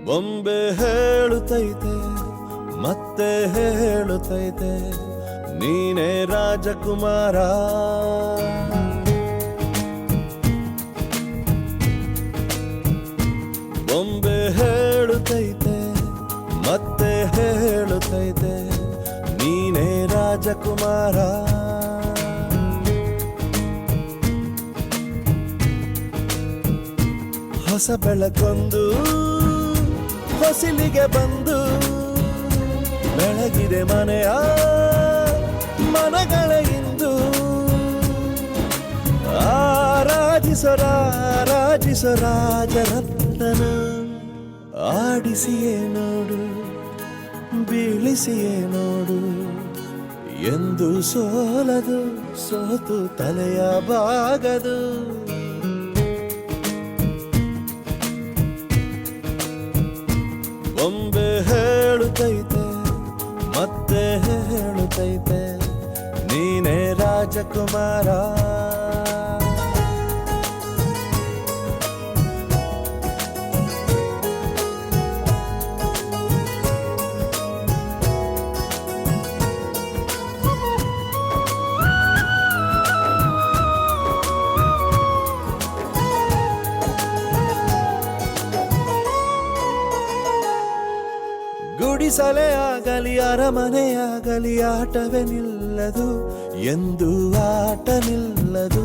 ಬೊಂಬೆ ಹೇಳುತ್ತೈತೆ ಮತ್ತೆ ಹೇಳುತ್ತೈತೆ ನೀನೇ ರಾಜಕುಮಾರ. ಬೊಂಬೆ ಹೇಳುತ್ತೈತೆ ಮತ್ತೆ ಹೇಳುತ್ತೈತೆ ನೀನೇ ರಾಜಕುಮಾರ. ಹೊಸ ಬೆಳಕೊಂದು ಹೊಸಿಲಿಗೆ ಬಂದು ಬೆಳಗಿದೆ ಮನೆಯ ಮನಗಳ ಇಂದು. ಆರಾಧಿಸೋ ರಾಜರತ್ನನ ಆಡಿಸಿಯೇ ನೋಡು ಬೀಳಿಸಿಯೇ ನೋಡು ಎಂದು ಸೋಲದು ಸೋತು ತಲೆಯ ಬಾಗದು. ಬೊಂಬೆ ಹೇಳುತ್ತೈತೆ ಮತ್ತೆ ಹೇಳುತ್ತೈತೆ ನೀನೇ ರಾಜಕುಮಾರ. ಗುಡಿಸಲೇ ಆಗಲಿ ಅರಮನೆಯಾಗಲಿ ಆಟವೇ ನಿಲ್ಲದು ಎಂದು ಆಟ ನಿಲ್ಲದು.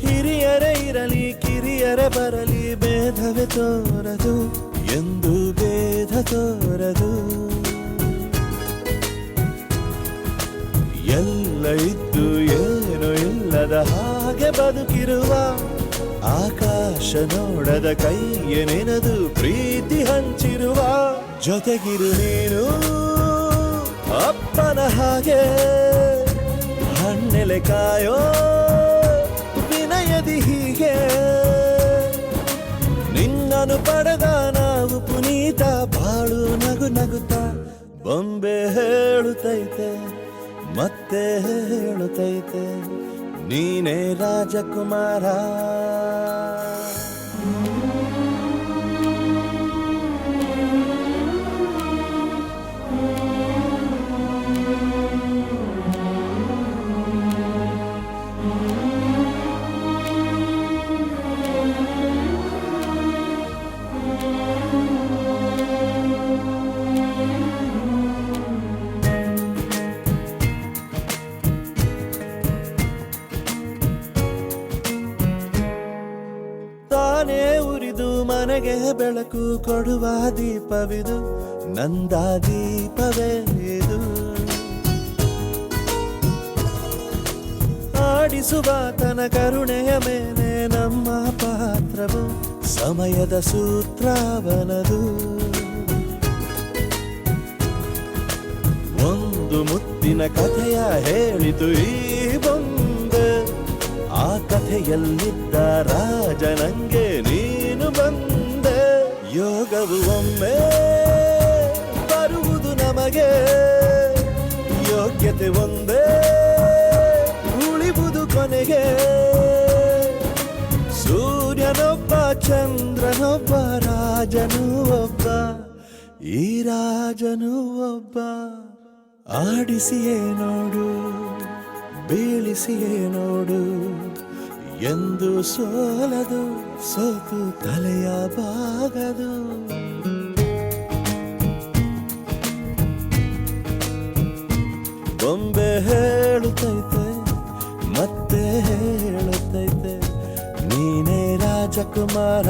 ಹಿರಿಯರೇ ಇರಲಿ ಕಿರಿಯರೇ ಬರಲಿ ಭೇದವೇ ತೋರದು ಎಂದು ಭೇದ ತೋರದು. ಎಲ್ಲ ಇದ್ದು ಏನು ಇಲ್ಲದ ಹಾಗೆ ಬದುಕಿರುವ ಆಕಾಶ ನೋಡದ ಕೈಯ ನೆನೆದು ಪ್ರೀತಿ ಹಂಚಿರುವ ಜೊತೆಗಿರು ನೀನು ಅಪ್ಪನ ಹಾಗೆ ಹಣ್ಣೆಲೆ ಕಾಯೋ ವಿನಯದಿ ಹೀಗೆ. ನಿನ್ನನು ಪಡೆದ ನಾವು ಪುನೀತ ಬಾಳು ನಗು ನಗುತ್ತಾ. ಬೊಂಬೆ ಹೇಳುತ್ತೈತೆ ಮತ್ತೆ ಹೇಳುತ್ತೈತೆ ನೀನೇ ರಾಜಕುಮಾರ. ತಾನೇ ಉರಿದು ಮನೆಗೆ ಬೆಳಕು ಕೊಡುವ ದೀಪವಿದು ನಂದ ದೀಪವೇ ಇದು. ಆಡಿಸುವ ತನ ಕರುಣೆಯ ಮೇಲೆ ನಮ್ಮ ಪಾತ್ರವು ಸಮಯದ ಸೂತ್ರವನದು. ಒಂದು ಮುತ್ತಿನ ಕಥೆಯ ಹೇಳಿತು ಈ ಬೊಂಬೆ. ಆ ಕಥೆಯಲ್ಲಿದ್ದ ರಾಜ ನಂಗೆ ನೀನು ಬಂದೆ. ಯೋಗವು ಒಮ್ಮೆ ಬರುವುದು ನಮಗೆ ಯೋಗ್ಯತೆ ಒಂದೇ ಉಳಿವುದು ಕೊನೆಗೆ. ಸೂರ್ಯನೊಬ್ಬ ಚಂದ್ರನೊಬ್ಬ ರಾಜನೂ ಒಬ್ಬ ಈ ರಾಜನೂ ಒಬ್ಬ. ಆಡಿಸಿಯೇ ನೋಡು ಬೀಳಿಸಿಯೇ ನೋಡು ಎಂದು ಸೋಲದು ಸೋತು ತಲೆಯ ಬಾಗದು. ಬೊಂಬೆ ಹೇಳುತ್ತೈತೆ ಮತ್ತೆ ಹೇಳುತ್ತೈತೆ ನೀನೇ ರಾಜಕುಮಾರ.